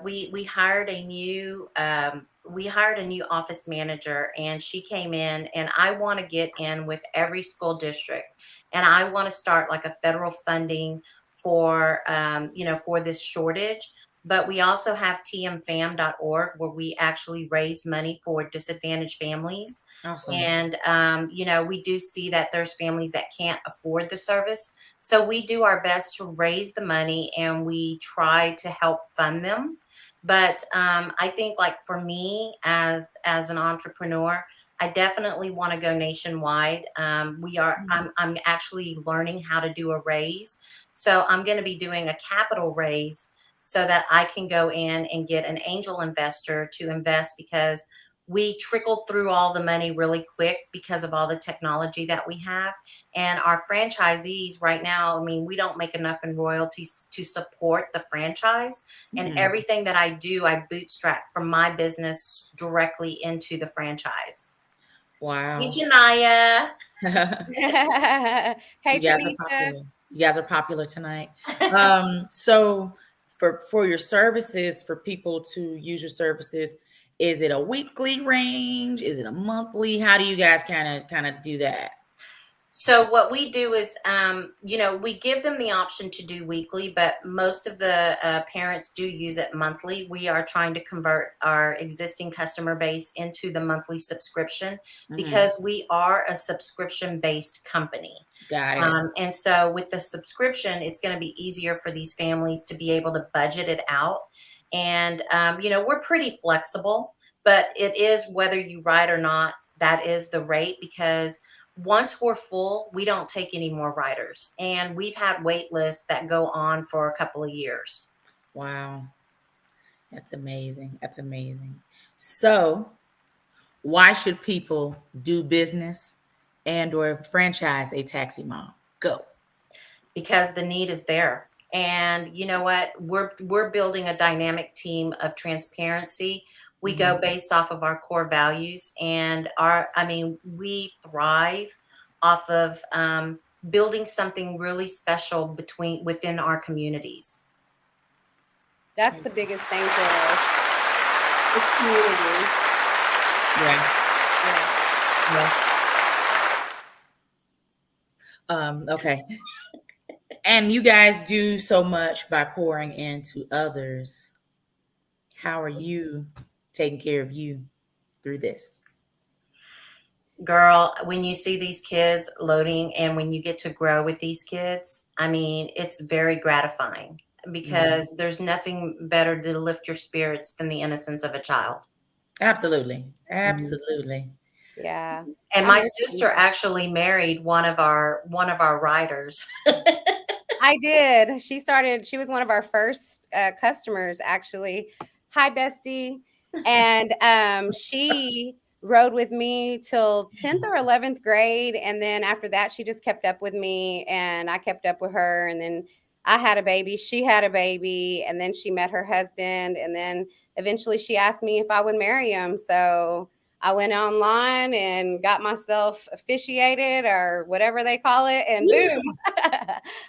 We hired a new office manager, and she came in, and I want to get in with every school district, and I want to start like a federal funding for for this shortage. But we also have tmfam.org where we actually raise money for disadvantaged families.
Awesome.
And we do see that there's families that can't afford the service. So we do our best to raise the money and we try to help fund them. But I think like for me as an entrepreneur, I definitely want to go nationwide. I'm actually learning how to do a raise. So I'm going to be doing a capital raise so that I can go in and get an angel investor to invest because we trickled through all the money really quick because of all the technology that we have. And our franchisees right now, I mean, we don't make enough in royalties to support the franchise. And everything that I do, I bootstrap from my business directly into the franchise.
Wow.
Hey, Janaya.
Hey,
You guys are
Tanisha.
popular. You guys are popular tonight. So for your services, for people to use your services, is it a weekly range? Is it a monthly? How do you guys kind of do that?
So what we do is, we give them the option to do weekly, but most of the parents do use it monthly. We are trying to convert our existing customer base into the monthly subscription because we are a subscription-based company.
Got it.
And so with the subscription, it's going to be easier for these families to be able to budget it out. And, we're pretty flexible, but it is whether you ride or not, that is the rate because once we're full, we don't take any more riders. And we've had wait lists that go on for a couple of years.
Wow. That's amazing. That's amazing. So why should people do business and or franchise a Taxi Mom? Go.
Because the need is there. And you know what? We're building a dynamic team of transparency. We go based off of our core values and we thrive off of building something really special within our communities.
That's the biggest thing for us. The community.
Yeah. Okay. And you guys do so much by pouring into others. How are you taking care of you through this?
Girl, when you see these kids loading and when you get to grow with these kids, I mean, it's very gratifying because there's nothing better to lift your spirits than the innocence of a child.
Absolutely. Absolutely.
Yeah.
And my sister actually married one of our riders.
I did. She was one of our first customers, actually. Hi, bestie. And she rode with me till 10th or 11th grade. And then after that, she just kept up with me and I kept up with her. And then I had a baby, she had a baby, and then she met her husband. And then eventually she asked me if I would marry him. So I went online and got myself officiated or whatever they call it. And boom,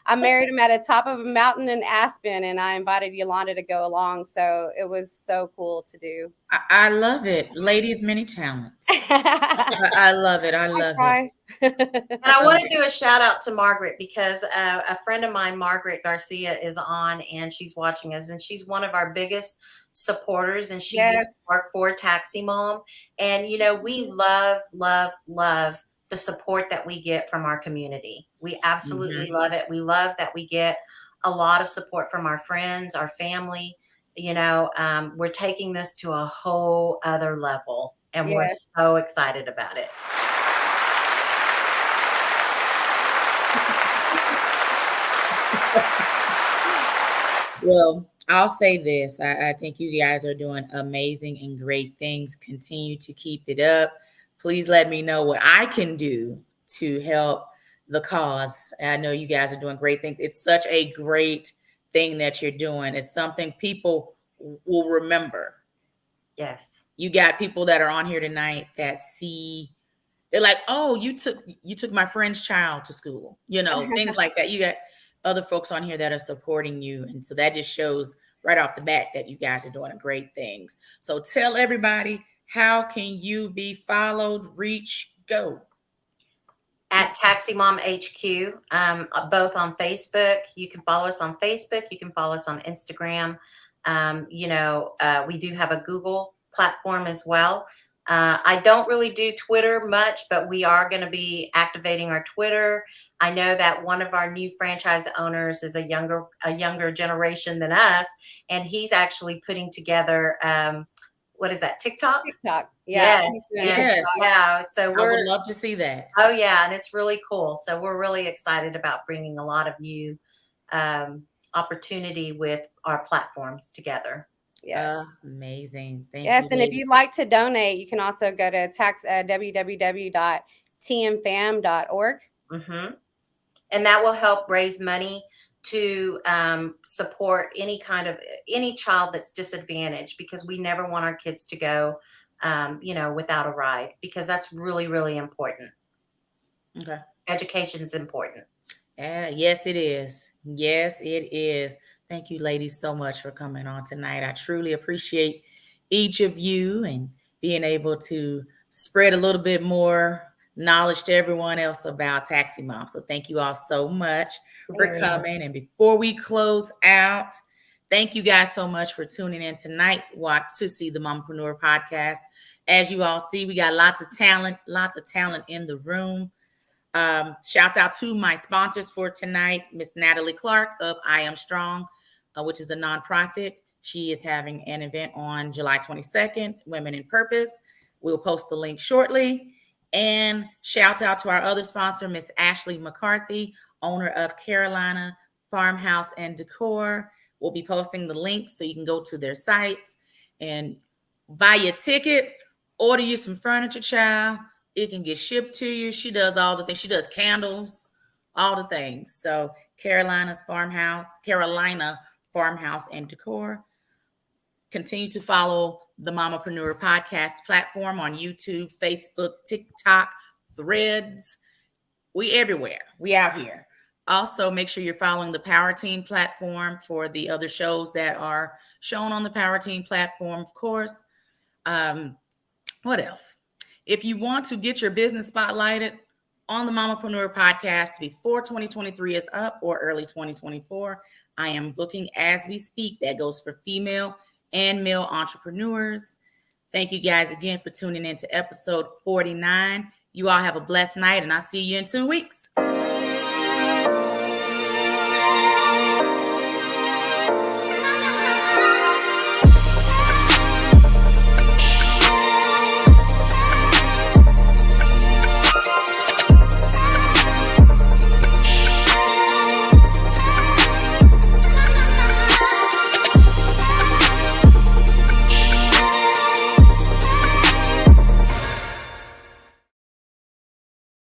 I married him at the top of a mountain in Aspen, and I invited Yolanda to go along. So it was so cool to do.
I love it. Lady of many talents. I love it. I love it.
And I want to do a shout out to Margaret because a friend of mine, Margaret Garcia, is on and she's watching us, and she's one of our biggest supporters, and she used to work for Taxi Mom. And, you know, we love, love, love the support that we get from our community. We absolutely love it. We love that we get a lot of support from our friends, our family. You know, we're taking this to a whole other level, and we're so excited about it.
Well, I'll say this. I think you guys are doing amazing and great things. Continue to keep it up. Please let me know what I can do to help the cause. I know you guys are doing great things. It's such a great thing that you're doing. It's something people will remember.
Yes.
You got people that are on here tonight that see, they're like, oh, you took my friend's child to school, you know, things like that. You got other folks on here that are supporting you. And so that just shows right off the bat that you guys are doing great things. So tell everybody, how can you be followed, reach, go?
At Taxi Mom HQ, both on Facebook. You can follow us on Facebook. You can follow us on Instagram. You know, we do have a Google platform as well. I don't really do Twitter much, but we are going to be activating our Twitter. I know that one of our new franchise owners is a younger generation than us, and he's actually putting together what is that, TikTok?
TikTok. Yeah.
Yes.
Yeah. So
I would love to see that.
Oh yeah, and it's really cool. So we're really excited about bringing a lot of new opportunity with our platforms together.
Yes.
Amazing. Thank
yes.
you.
And if you'd like to donate, you can also go to www.tmfam.org.
Mm-hmm. And that will help raise money to support any child that's disadvantaged, because we never want our kids to go, you know, without a ride, because that's really, really important.
Okay.
Education is important.
Yes, it is. Yes, it is. Thank you, ladies, so much for coming on tonight. I truly appreciate each of you and being able to spread a little bit more knowledge to everyone else about Taxi Mom. So thank you all so much for coming. And before we close out, thank you guys so much for tuning in tonight to see the Mamapreneur Podcast. As you all see, we got lots of talent in the room. Shouts out to my sponsors for tonight, Miss Natalie Clark of I Am Strong, which is a nonprofit. She is having an event on July 22nd, Women in Purpose. We'll post the link shortly. And shout out to our other sponsor, Miss Ashley McCarthy, owner of Carolina Farmhouse and Decor. We'll be posting the links so you can go to their sites and buy your ticket, order you some furniture, child. It can get shipped to you. She does all the things. She does candles, all the things. So Carolina Farmhouse and Decor. Continue to follow the Mamapreneur Podcast platform on YouTube, Facebook, TikTok, Threads. We everywhere. We out here. Also, make sure you're following the Power Team platform for the other shows that are shown on the Power Team platform, of course. What else? If you want to get your business spotlighted on the Mamapreneur Podcast before 2023 is up or early 2024, I am booking as we speak. That goes for female and male entrepreneurs. Thank you guys again for tuning in to episode 49. You all have a blessed night, and I'll see you in 2 weeks.